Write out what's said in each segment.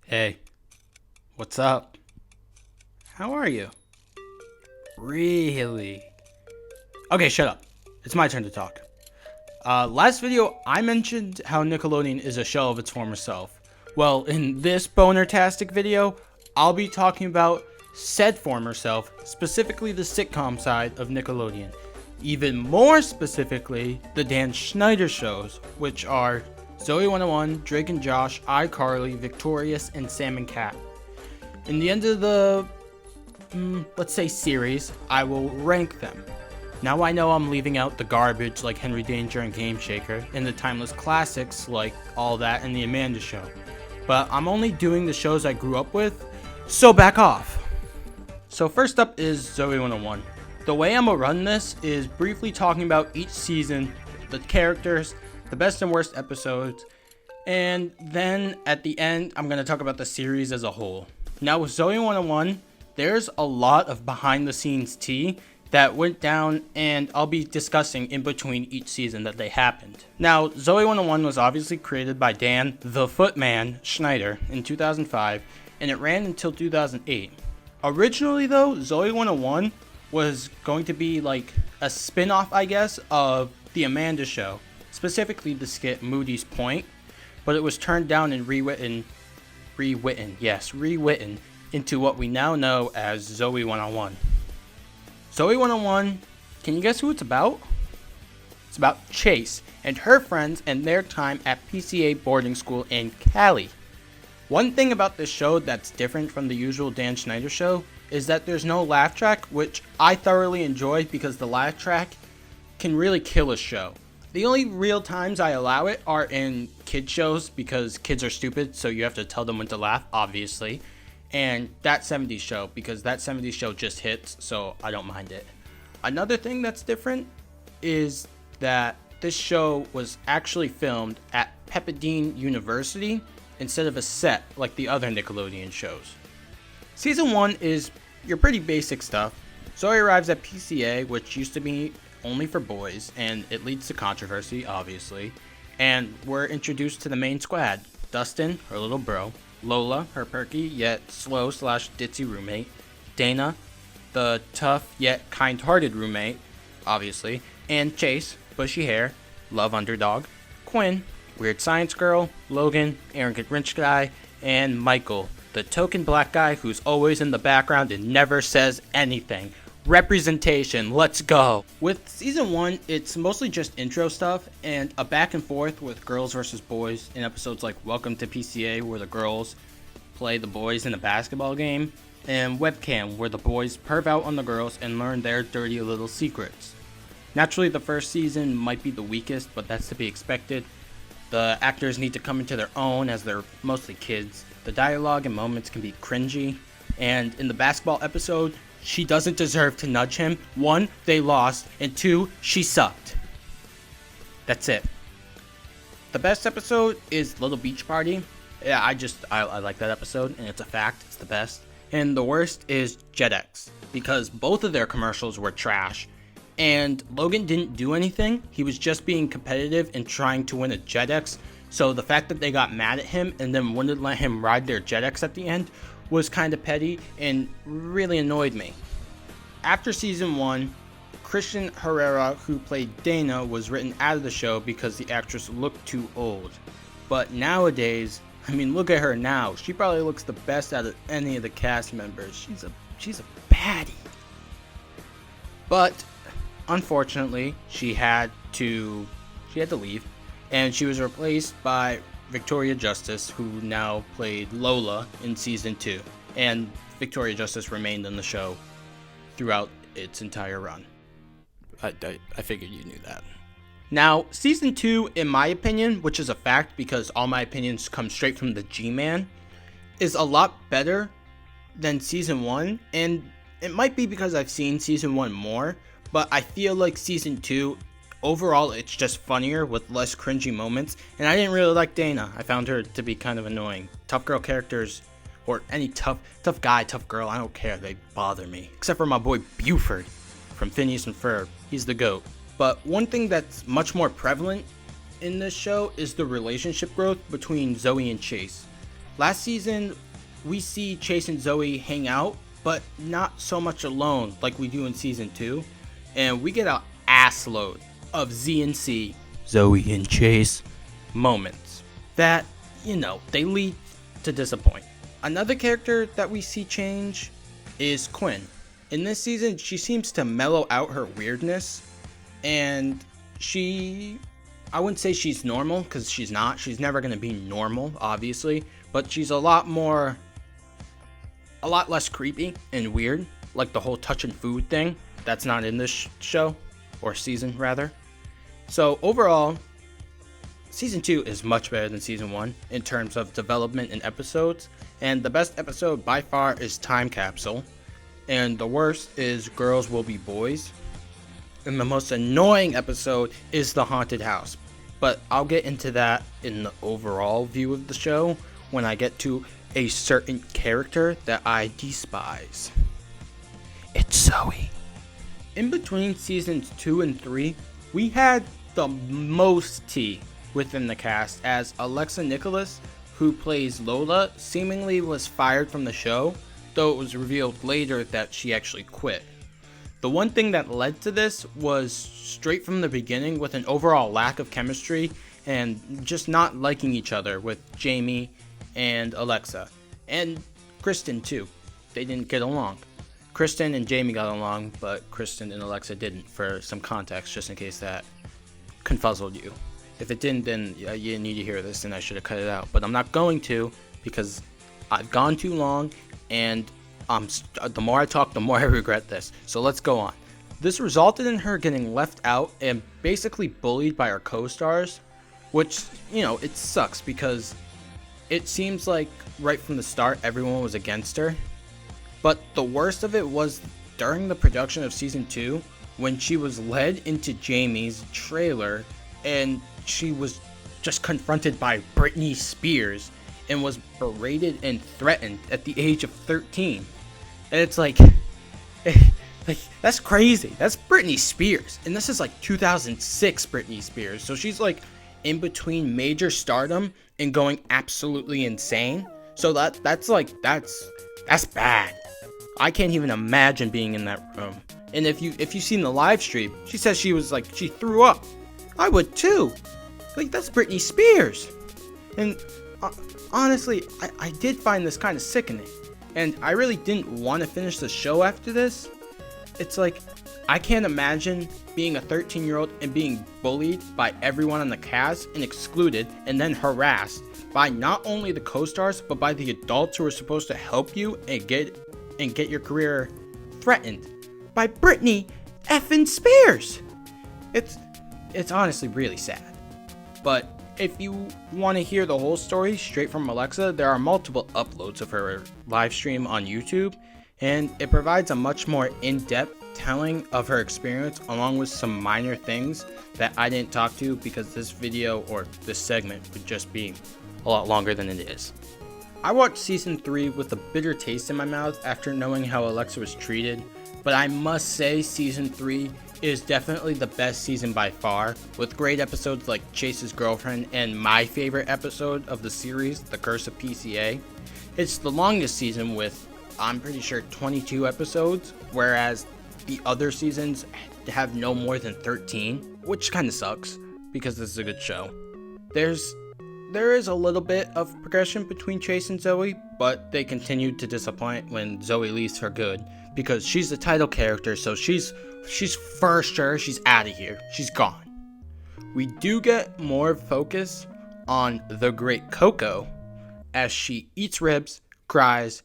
Hey, what's up? How are you? Really? Okay, shut up. It's my turn to talk. Last video, I mentioned how Nickelodeon is a shell of its former self. Well, in this boner-tastic video, I'll be talking about said former self, specifically the sitcom side of Nickelodeon. Even more specifically, the Dan Schneider shows, which are Zoey 101, Drake and Josh, iCarly, Victorious, and Sam and Cat. In the end of the, let's say series, I will rank them. Now I know I'm leaving out the garbage like Henry Danger and Game Shaker, and the timeless classics like All That and The Amanda Show. But I'm only doing the shows I grew up with, so back off. So first up is Zoey 101. The way I'm gonna run this is briefly talking about each season, the characters, the best and worst episodes, and then at the end, I'm gonna talk about the series as a whole. Now with Zoey 101, there's a lot of behind the scenes tea that went down, and I'll be discussing in between each season that they happened. Now, Zoey 101 was obviously created by Dan the Footman Schneider in 2005, and it ran until 2008. Originally though, Zoey 101 was going to be like a spin-off, I guess, of The Amanda Show, specifically the skit Moody's Point, but it was turned down and rewritten into what we now know as Zoey 101. Zoey 101, can you guess who it's about? It's about Chase and her friends and their time at PCA boarding school in Cali. One thing about this show that's different from the usual Dan Schneider show is that there's no laugh track, which I thoroughly enjoy because the laugh track can really kill a show. The only real times I allow it are in kid shows because kids are stupid, so you have to tell them when to laugh, obviously. And That 70s Show, because That 70s Show just hits, so I don't mind it. Another thing that's different is that this show was actually filmed at Pepperdine University instead of a set like the other Nickelodeon shows. Season 1 is your pretty basic stuff. Zoey arrives at PCA, which used to be only for boys, and it leads to controversy, obviously. And we're introduced to the main squad. Dustin, her little bro. Lola, her perky yet slow / ditzy roommate. Dana, the tough yet kind-hearted roommate, obviously. And Chase, bushy hair, love underdog. Quinn, weird science girl. Logan, arrogant rich guy. And Michael, the token black guy who's always in the background and never says anything. Representation, let's go. With season 1, it's mostly just intro stuff and a back and forth with girls versus boys in episodes like Welcome to PCA, where the girls play the boys in a basketball game, and Webcam, where the boys perv out on the girls and learn their dirty little secrets. Naturally, the first season might be the weakest, but that's to be expected. The actors need to come into their own as they're mostly kids. The dialogue and moments can be cringy, and in the basketball episode, she doesn't deserve to nudge him. 1, they lost, and 2, she sucked. That's it. The best episode is Little Beach Party. Yeah, I like that episode, and it's a fact, it's the best. And the worst is JetX, because both of their commercials were trash. And Logan didn't do anything, he was just being competitive and trying to win a JetX, so the fact that they got mad at him and then wouldn't let him ride their JetX at the end was kind of petty and really annoyed me. After season 1, Christian Herrera, who played Dana, was written out of the show because the actress looked too old. But nowadays, I mean, look at her now. She probably looks the best out of any of the cast members. She's a baddie. But unfortunately, she had to leave, and she was replaced by Victoria Justice, who now played Lola in season 2, and Victoria Justice remained on the show throughout its entire run. I figured you knew that. Now, season 2, in my opinion, which is a fact because all my opinions come straight from the G-Man, is a lot better than season 1, and it might be because I've seen season 1 more, but I feel like season 2, overall, it's just funnier with less cringy moments, and I didn't really like Dana. I found her to be kind of annoying. Tough girl characters, or any tough guy, tough girl, I don't care, they bother me. Except for my boy Buford from Phineas and Ferb, he's the GOAT. But one thing that's much more prevalent in this show is the relationship growth between Zoey and Chase. Last season, we see Chase and Zoey hang out, but not so much alone like we do in season 2. And we get an ass load of Z and C, Zoey and Chase moments that, they lead to disappoint. Another character that we see change is Quinn. In this season, she seems to mellow out her weirdness, and I wouldn't say she's normal, because she's not. She's never going to be normal, obviously, but she's a lot less creepy and weird, like the whole touching food thing. That's not in this show, or season, rather. So, overall, Season 2 is much better than Season 1 in terms of development and episodes, and the best episode by far is Time Capsule, and the worst is Girls Will Be Boys, and the most annoying episode is The Haunted House, but I'll get into that in the overall view of the show when I get to a certain character that I despise. It's Zoey. In between Seasons 2 and 3, we had the most tea within the cast, as Alexa Nicholas, who plays Lola, seemingly was fired from the show, though it was revealed later that she actually quit. The one thing that led to this was straight from the beginning, with an overall lack of chemistry and just not liking each other with Jamie and Alexa. And Kristen too. They didn't get along. Kristen and Jamie got along, but Kristen and Alexa didn't, for some context, just in case that confuzzled you. If it didn't, then you need to hear this, and I should have cut it out. But I'm not going to, because I've gone too long, and the more I talk, the more I regret this. So let's go on. This resulted in her getting left out and basically bullied by her co-stars, which, it sucks, because it seems like right from the start everyone was against her. But the worst of it was during the production of Season 2, when she was led into Jamie's trailer and she was just confronted by Britney Spears and was berated and threatened at the age of 13. And it's like that's crazy. That's Britney Spears. And this is like 2006 Britney Spears. So she's like in between major stardom and going absolutely insane. So that's bad. I can't even imagine being in that room. And if you've seen the live stream, she says she threw up. I would too. That's Britney Spears. And honestly, I did find this kind of sickening. And I really didn't want to finish the show after this. It's like, I can't imagine being a 13-year-old and being bullied by everyone on the cast and excluded and then harassed by not only the co-stars, but by the adults who are supposed to help you and get your career threatened by Britney effing Spears. It's honestly really sad. But if you want to hear the whole story straight from Alexa, there are multiple uploads of her live stream on YouTube, and it provides a much more in-depth telling of her experience, along with some minor things that I didn't talk to because this video or this segment would just be a lot longer than it is. I watched Season 3 with a bitter taste in my mouth after knowing how Alexa was treated, but I must say Season 3 is definitely the best season by far, with great episodes like Chase's Girlfriend and my favorite episode of the series, The Curse of PCA. It's the longest season with, I'm pretty sure, 22 episodes, whereas the other seasons have no more than 13, which kind of sucks, because this is a good show. There is a little bit of progression between Chase and Zoey, but they continue to disappoint when Zoey leaves for good, because she's the title character, so she's for sure, she's out of here. She's gone. We do get more focus on the great Coco, as she eats ribs, cries,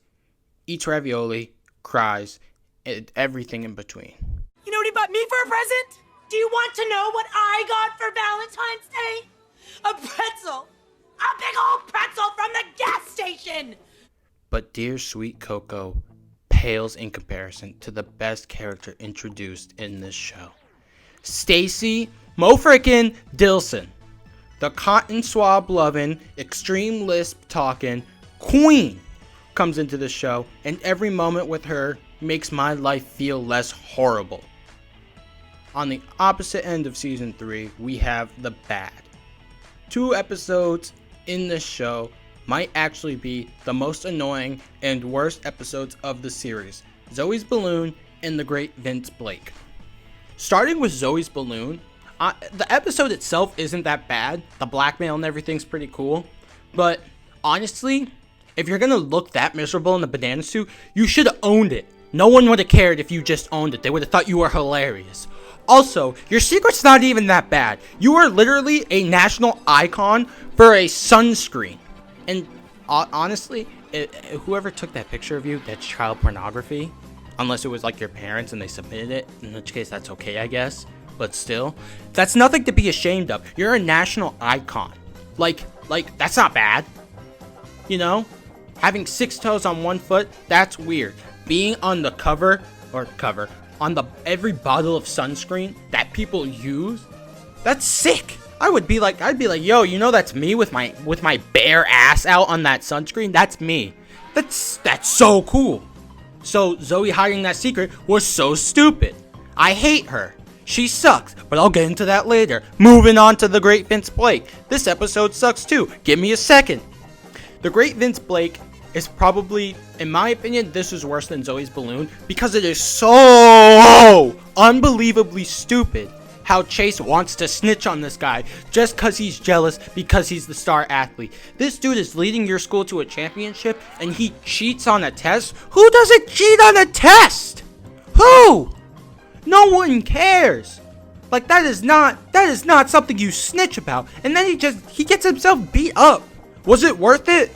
eats ravioli, cries, and everything in between. You know what he bought me for a present? Do you want to know what I got for Valentine's Day? A pretzel. A big old pretzel from the gas station. But dear sweet Coco pales in comparison to the best character introduced in this show. Stacy Mo frickin' Dilson, the cotton swab loving, extreme lisp talking queen, comes into the show, and every moment with her makes my life feel less horrible. On the opposite end of Season 3, we have the bad. 2 episodes in this show might actually be the most annoying and worst episodes of the series. Zoey's balloon and the Great Vince Blake. Starting with Zoey's balloon, the episode itself isn't that bad. The blackmail and everything's pretty cool. But honestly, if you're gonna look that miserable in the banana suit, you should have owned it. No one would have cared if you just owned it. They would have thought you were hilarious. Also, your secret's not even that bad. You are literally a national icon for a sunscreen. And honestly, whoever took that picture of you, that's child pornography. Unless it was like your parents and they submitted it, in which case that's okay, I guess. But still, that's nothing to be ashamed of. You're a national icon. Like that's not bad. You know? Having 6 toes on 1 foot, that's weird. Being on the cover, on the every bottle of sunscreen that people use, that's sick. I'd be like, yo, you know that's me with my bare ass out on that sunscreen? That's me. That's so cool. So Zoey hiding that secret was so stupid. I hate her. She sucks, but I'll get into that later. Moving on to the Great Vince Blake. This episode sucks too. Give me a second. The Great Vince Blake is probably, in my opinion, this is worse than Zoey's balloon because it is so unbelievably stupid how Chase wants to snitch on this guy just because he's jealous because he's the star athlete. This dude is leading your school to a championship and he cheats on a test? Who doesn't cheat on a test? Who? No one cares. Like that is not something you snitch about. And then he gets himself beat up. Was it worth it?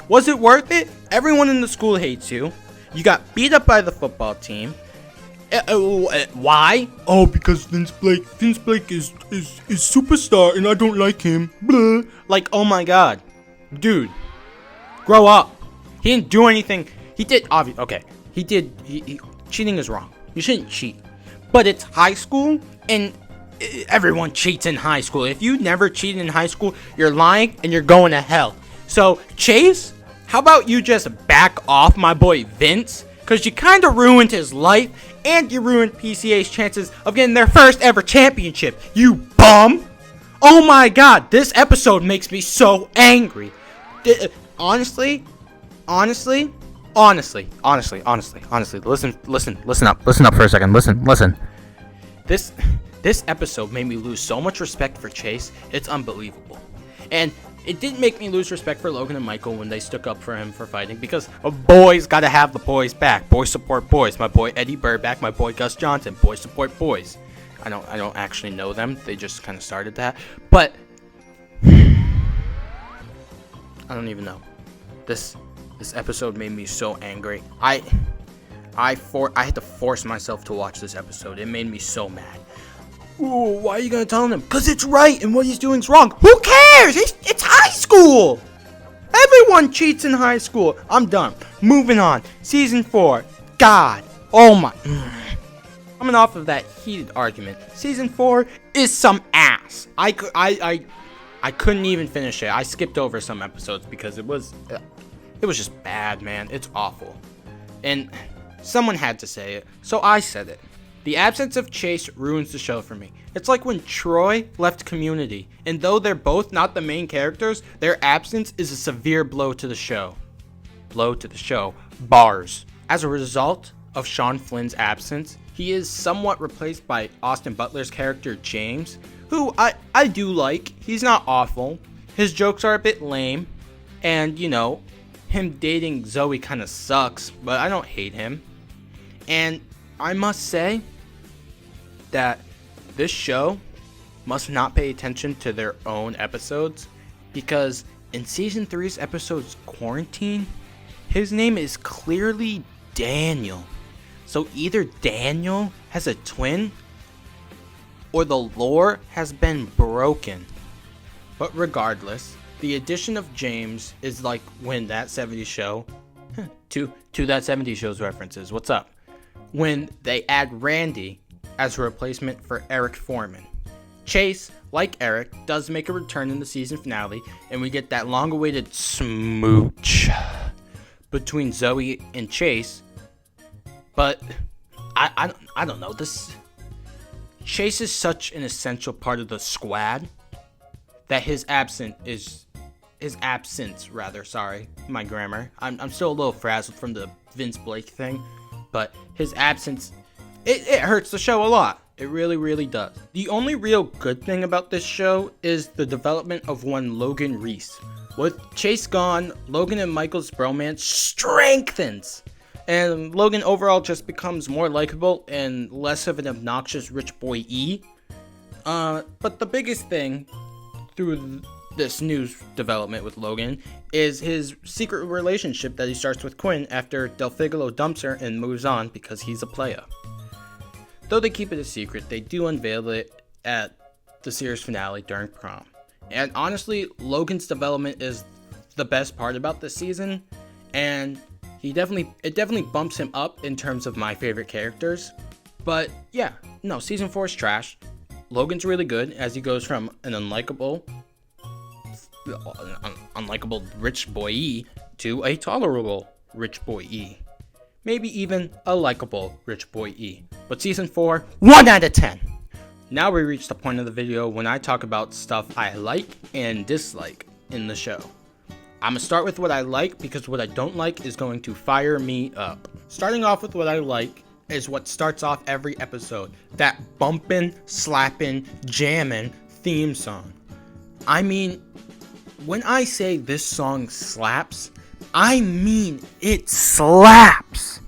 Was it worth it? Everyone in the school hates you. You got beat up by the football team. Why? Oh, because Vince Blake is superstar and I don't like him. Blah. Like, oh my god. Dude. Grow up. He didn't do anything. He did, obviously, okay. He did, cheating is wrong. You shouldn't cheat. But it's high school and everyone cheats in high school. If you never cheated in high school, you're lying and you're going to hell. So, Chase, how about you just back off my boy Vince? Because you kind of ruined his life and you ruined PCA's chances of getting their first ever championship. You bum! Oh my god, this episode makes me so angry. Honestly, listen up for a second. Listen. This episode made me lose so much respect for Chase. It's unbelievable. And it didn't make me lose respect for Logan and Michael when they stuck up for him for fighting, because a boy's gotta have the boys back. Boys support boys. My boy Eddie Burback, my boy Gus Johnson. Boys support boys. I don't actually know them. They just kind of started that. But I don't even know. This episode made me so angry. I had to force myself to watch this episode. It made me so mad. Ooh, why are you gonna tell him? Because it's right and what he's doing is wrong. Who cares? It's high school. Everyone cheats in high school. I'm done. Moving on. Season 4. God. Oh my. Coming off of that heated argument, Season 4 is some ass. I couldn't even finish it. I skipped over some episodes because it was just bad, man. It's awful. And someone had to say it, so I said it. The absence of Chase ruins the show for me. It's like when Troy left Community, and though they're both not the main characters, their absence is a severe blow to the show. Bars. As a result of Sean Flynn's absence, he is somewhat replaced by Austin Butler's character James, who I do like. He's not awful. His jokes are a bit lame, and him dating Zoey kind of sucks, but I don't hate him. And I must say that this show must not pay attention to their own episodes, because in Season 3's episode's Quarantine, his name is clearly Daniel. So either Daniel has a twin, or the lore has been broken. But regardless, the addition of James is like when That 70s Show, to That 70s Show's references, what's up? When they add Randy as a replacement for Eric Foreman. Chase, like Eric, does make a return in the season finale, and we get that long-awaited smooch between Zoey and Chase. But I don't know. This Chase is such an essential part of the squad that his absence is his absence, rather, sorry, my grammar. I'm still a little frazzled from the Vince Blake thing, but his absence, it hurts the show a lot. It really, really does. The only real good thing about this show is the development of one Logan Reese. With Chase gone, Logan and Michael's bromance strengthens, and Logan overall just becomes more likable and less of an obnoxious rich boy E. But the biggest thing through this news development with Logan is his secret relationship that he starts with Quinn after Del Figolo dumps her and moves on because he's a playa. Though they keep it a secret, they do unveil it at the series finale during prom. And honestly, Logan's development is the best part about this season, and it definitely bumps him up in terms of my favorite characters. But yeah, no, season 4 is trash. Logan's really good as he goes from an unlikable rich boy E to a tolerable rich boy E. Maybe even a likable rich boy E. But season 4, 1 out of 10. Now we reach the point of the video when I talk about stuff I like and dislike in the show. I'm gonna start with what I like because what I don't like is going to fire me up. Starting off with what I like is what starts off every episode. That bumpin', slappin', jammin' theme song. I mean, when I say this song slaps, I mean it slaps.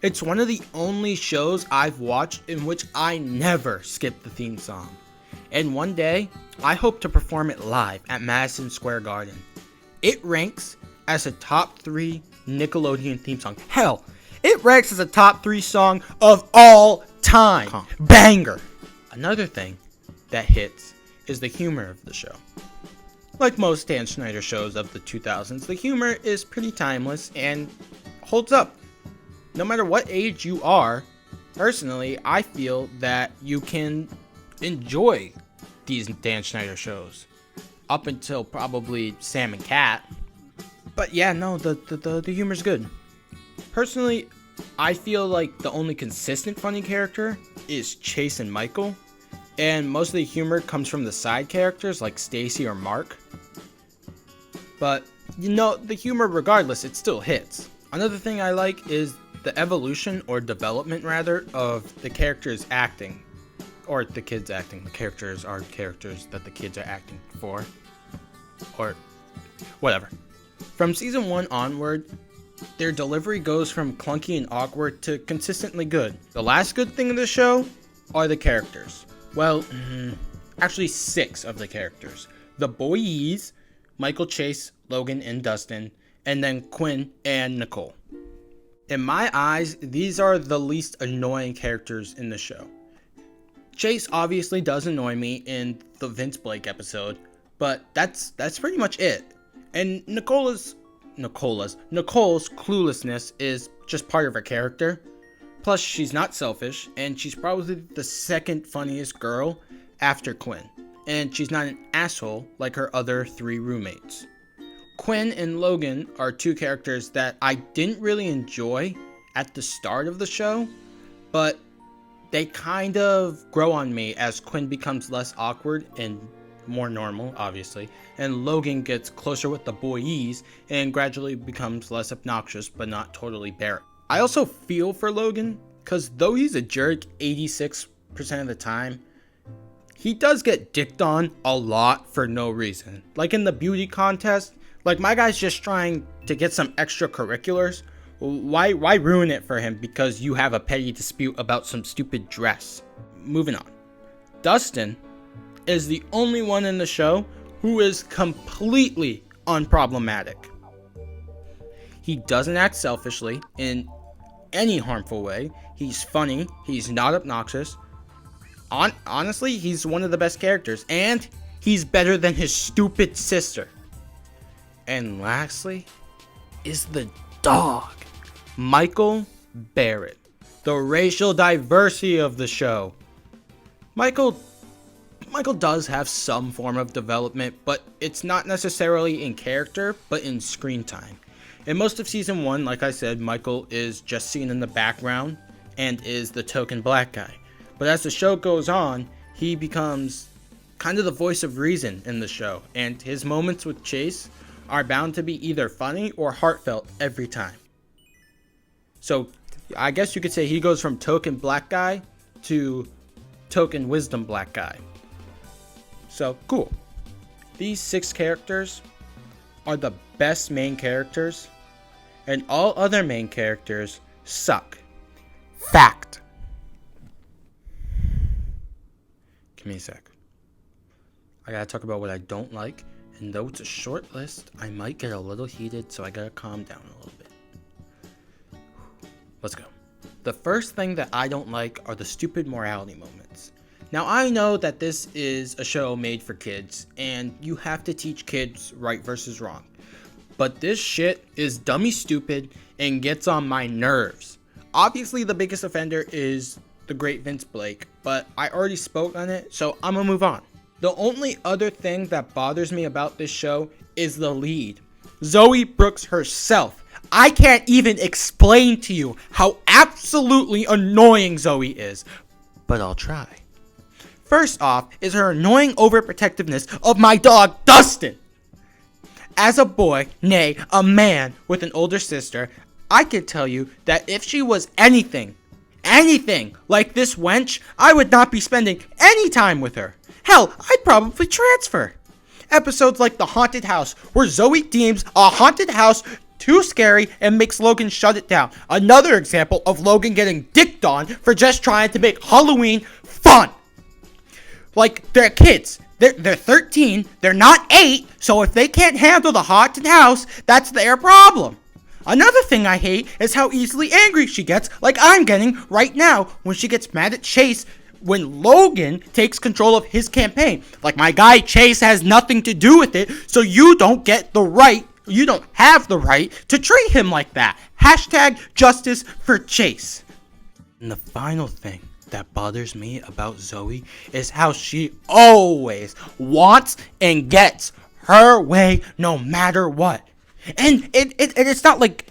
It's one of the only shows I've watched in which I never skip the theme song. And one day, I hope to perform it live at Madison Square Garden. It ranks as a top 3 Nickelodeon theme song. Hell, it ranks as a top 3 song of all time. Banger. Another thing that hits is the humor of the show. Like most Dan Schneider shows of the 2000s, the humor is pretty timeless and holds up. No matter what age you are, personally, I feel that you can enjoy these Dan Schneider shows. Up until probably Sam and Cat. But yeah, no, the humor's good. Personally, I feel like the only consistent funny character is Chase and Michael. And most of the humor comes from the side characters like Stacy or Mark. But, you know, the humor regardless, it still hits. Another thing I like is the evolution, or development rather, of the characters acting. Or the kids acting. The characters are characters that the kids are acting for. Or whatever. From season 1 onward, their delivery goes from clunky and awkward to consistently good. The last good thing of the show are the characters. Well, actually 6 of the characters. The boys, Michael, Chase, Logan, and Dustin, and then Quinn and Nicole. In my eyes, these are the least annoying characters in the show. Chase obviously does annoy me in the Vince Blake episode, but that's pretty much it. And Nicole's cluelessness is just part of her character. Plus, she's not selfish, and she's probably the second funniest girl after Quinn. And she's not an asshole like her other 3 roommates. Quinn and Logan are 2 characters that I didn't really enjoy at the start of the show, but they kind of grow on me as Quinn becomes less awkward and more normal, obviously, and Logan gets closer with the boys and gradually becomes less obnoxious but not totally bare. I also feel for Logan, because though he's a jerk 86% of the time, he does get dicked on a lot for no reason. Like in the beauty contest, like my guy's just trying to get some extracurriculars. Why ruin it for him because you have a petty dispute about some stupid dress? Moving on. Dustin is the only one in the show who is completely unproblematic. He doesn't act selfishly in any harmful way. He's funny. He's not obnoxious. Honestly, he's one of the best characters, and he's better than his stupid sister. And lastly is the dog, Michael Barrett, the racial diversity of the show. Michael does have some form of development, but it's not necessarily in character, but in screen time. In most of season 1, like I said, Michael is just seen in the background and is the token black guy. But as the show goes on, he becomes kind of the voice of reason in the show, and his moments with Chase are bound to be either funny or heartfelt every time. So I guess you could say he goes from token black guy to token wisdom black guy. So cool. These 6 characters are the best main characters, and all other main characters suck. Fact. Give me a sec. I gotta talk about what I don't like, and though it's a short list, I might get a little heated, so I gotta calm down a little bit. Let's go. The first thing that I don't like are the stupid morality moments. Now, I know that this is a show made for kids, and you have to teach kids right versus wrong. But this shit is dummy stupid and gets on my nerves. Obviously, the biggest offender is the great Vince Blake, but I already spoke on it, so I'm gonna move on. The only other thing that bothers me about this show is the lead, Zoey Brooks herself. I can't even explain to you how absolutely annoying Zoey is, but I'll try. First off is her annoying overprotectiveness of my dog, Dustin. As a boy, nay, a man with an older sister, I can tell you that if she was anything like this wench, I would not be spending any time with her. Hell, I'd probably transfer. Episodes like The Haunted House, where Zoey deems a haunted house too scary and makes Logan shut it down. Another example of Logan getting dicked on for just trying to make Halloween fun. Like, they're kids. They're 13. They're not 8. So if they can't handle the haunted house, that's their problem. Another thing I hate is how easily angry she gets, like I'm getting right now when she gets mad at Chase when Logan takes control of his campaign. Like, my guy Chase has nothing to do with it, so you don't have the right to treat him like that. Hashtag justice for Chase. And the final thing that bothers me about Zoey is how she always wants and gets her way no matter what. And it's not like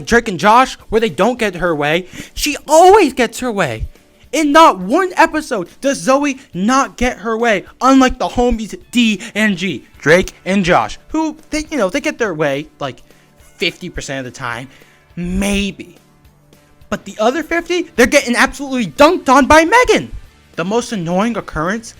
Drake and Josh where they don't get her way. She always gets her way. In not one episode does Zoey not get her way, unlike the homies D and G, Drake and Josh, who they get their way like 50% of the time, maybe. But the other 50, they're getting absolutely dunked on by Megan. The most annoying occurrence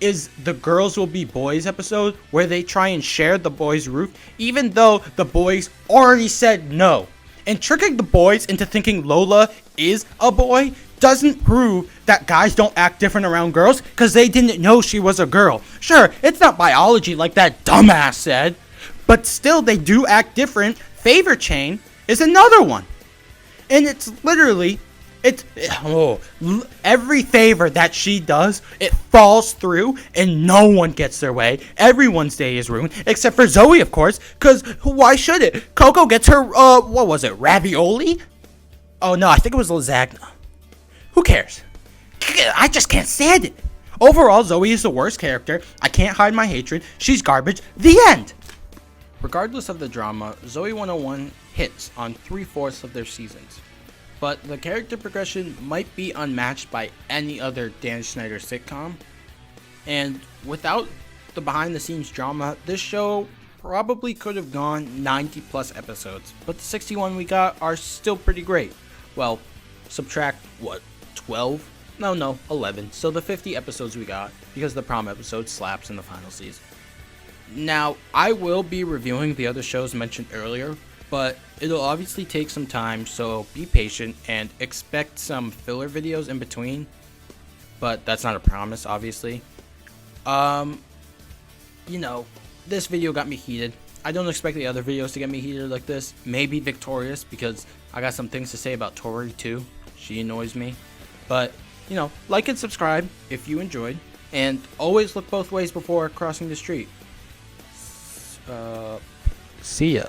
is the Girls Will Be Boys episode where they try and share the boys' roof even though the boys already said no. And tricking the boys into thinking Lola is a boy doesn't prove that guys don't act different around girls because they didn't know she was a girl. Sure, it's not biology like that dumbass said, but still they do act different. Favor chain is another one. And it's literally, every favor that she does, it falls through and no one gets their way. Everyone's day is ruined, except for Zoey, of course, because why should it? Coco gets her, ravioli? Oh no, I think it was lasagna. Who cares? I just can't stand it. Overall, Zoey is the worst character. I can't hide my hatred. She's garbage. The end. Regardless of the drama, Zoey 101 hits on 3/4 of their seasons. But the character progression might be unmatched by any other Dan Schneider sitcom. And without the behind the scenes drama, this show probably could have gone 90 plus episodes. But the 61 we got are still pretty great. Well, subtract 12? No, 11. So the 50 episodes we got, because the prom episode slaps in the final season. Now, I will be reviewing the other shows mentioned earlier, but it'll obviously take some time, so be patient and expect some filler videos in between. But that's not a promise, obviously. This video got me heated. I don't expect the other videos to get me heated like this. Maybe victorious, because I got some things to say about Tori too. She annoys me. But, like and subscribe if you enjoyed. And always look both ways before crossing the street. See ya.